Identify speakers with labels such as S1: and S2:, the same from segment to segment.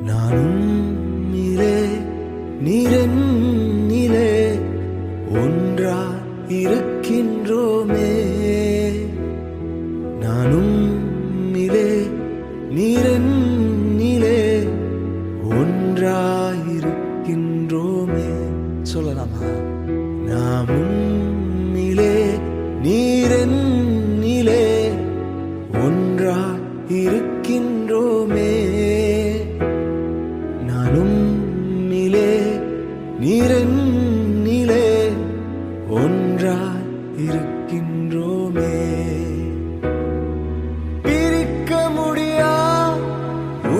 S1: நானும்மிலே நீரென்னிலே ஒன்றாய் இருக்கின்றோமே. நானும்மிலே நீரென்னிலே ஒன்றாய் இருக்கின்றோமே. சொல்லலாமா? நாமும்மிலே நீரென்னிலே ஒன்றாய் இருக்கின்றோமே. நானும்மிலே நீரென்னிலே ஒன்றாய் இருக்கின்றோமே. பிரிக்க முடியா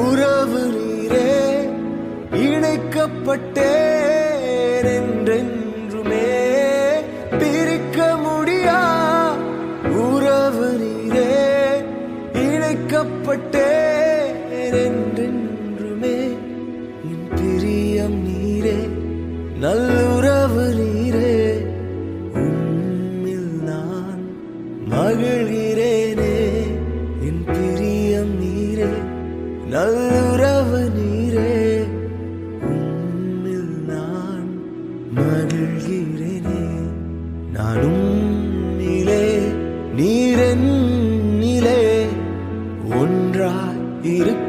S1: உறவு நீரே, இணைக்கப்பட்டேன் என்றென்றுமே. பிரிக்க முடியா உறவு நீரே, இணைக்கப்பட்டேன் என்றென்றுமே. என் பிரியம் நீரே, நல்லுறவு நீரே, உம்மில் நான் மகிழ்கிறேனே. என் பிரியம் நீரே, நல்லுறவு நீரே, உம்மில் நான் மகிழ்கிறேனே. நானும்மிலே நீரென்னிலே ஒன்றாய் இருக்க